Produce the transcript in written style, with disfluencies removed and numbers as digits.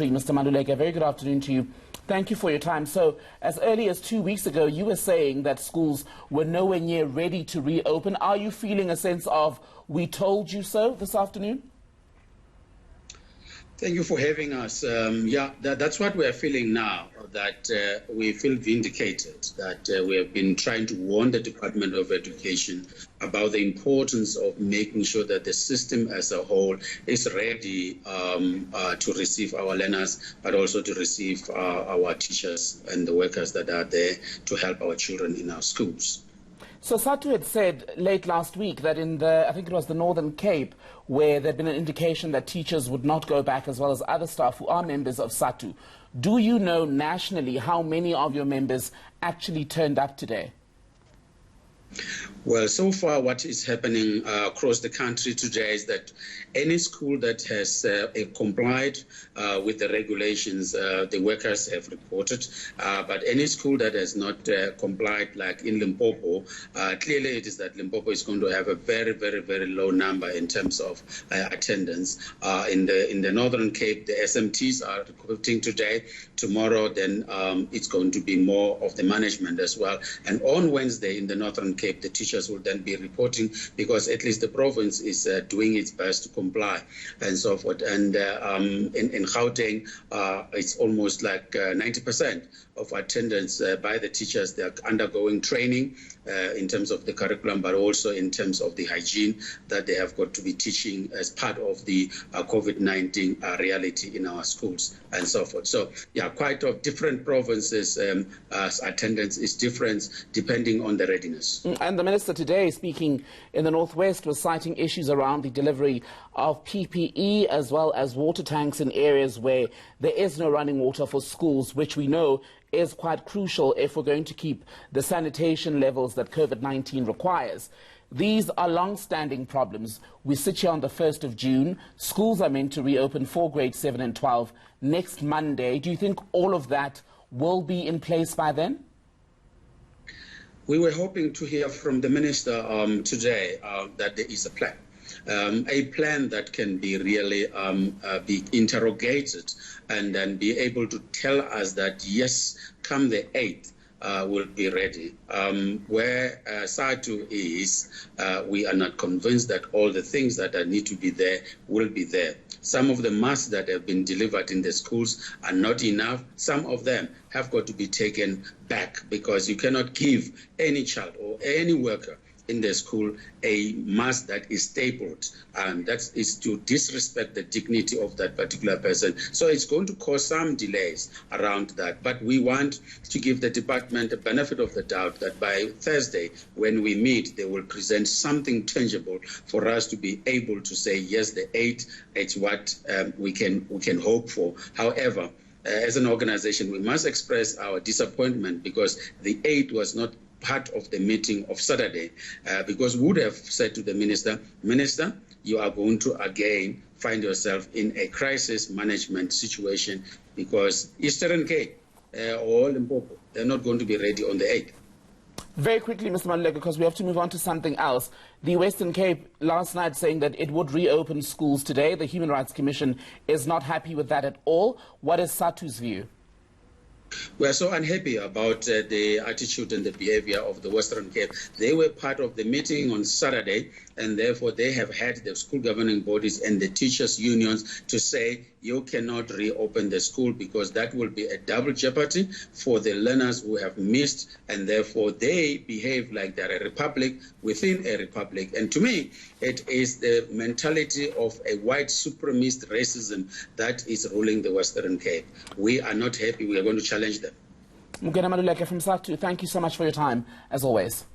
Mr. Maluleke, very good afternoon to you. Thank you for your time. So, as early as 2 weeks ago, you were saying that schools were nowhere near ready to reopen. Are you feeling a sense of, we told you so this afternoon? Thank you for having us. That's what we are feeling now, that we feel vindicated, that we have been trying to warn the Department of Education about the importance of making sure that the system as a whole is ready to receive our learners, but also to receive our teachers and the workers that are there to help our children in our schools. So Sadtu had said late last week that in the, I think it was the Northern Cape, where there had been an indication that teachers would not go back, as well as other staff who are members of Sadtu. Do you know nationally how many of your members actually turned up today? Well, so far what is happening across the country today is that any school that has complied with the regulations, the workers have reported, but any school that has not complied, like in Limpopo, clearly it is that Limpopo is going to have a very, very, very low number in terms of attendance. In the Northern Cape, the SMTs are reporting today. Tomorrow, then it's going to be more of the management as well. And on Wednesday in the Northern Cape, the teachers will then be reporting, because at least the province is doing its best to comply and so forth. And in Gauteng, it's almost like 90% of attendance by the teachers. They are undergoing training in terms of the curriculum, but also in terms of the hygiene that they have got to be teaching as part of the COVID-19 reality in our schools and so forth. So, yeah, quite of different provinces, attendance is different depending on the readiness. And the Minister today, speaking in the Northwest, was citing issues around the delivery of PPE as well as water tanks in areas where there is no running water for schools, which we know is quite crucial if we're going to keep the sanitation levels that COVID-19 requires. These are long-standing problems. We sit here on the 1st of June. Schools are meant to reopen for grades 7 and 12 next Monday. Do you think all of that will be in place by then? We were hoping to hear from the Minister today that there is a plan. A plan that can be really be interrogated and then be able to tell us that, yes, come the 8th, will be ready. Where Sadtu is, we are not convinced that all the things that need to be there will be there. Some of the masks that have been delivered in the schools are not enough. Some of them have got to be taken back, because you cannot give any child or any worker in the school a mask that is stapled, and that is to disrespect the dignity of that particular person. So it's going to cause some delays around that. But we want to give the department the benefit of the doubt that by Thursday, when we meet, they will present something tangible for us to be able to say, yes, the 8th, it's what we can hope for. However, as an organization, we must express our disappointment, because the 8th was not part of the meeting of Saturday, because we would have said to the Minister, you are going to again find yourself in a crisis management situation, because Eastern Cape or Limpopo, they're not going to be ready on the 8th. Very quickly, Mr. Maluleke, because we have to move on to something else. The Western Cape last night saying that it would reopen schools today. The Human Rights Commission is not happy with that at all. What is Sadtu's view? We are so unhappy about the attitude and the behavior of the Western Cape. They were part of the meeting on Saturday, and therefore they have had the school governing bodies and the teachers' unions to say you cannot reopen the school, because that will be a double jeopardy for the learners who have missed, and therefore they behave like they're a republic within a republic. And to me, it is the mentality of a white supremacist racism that is ruling the Western Cape. We are not happy. We are going to challenge them. Mugena Maluleke from Sadtu, thank you so much for your time, as always.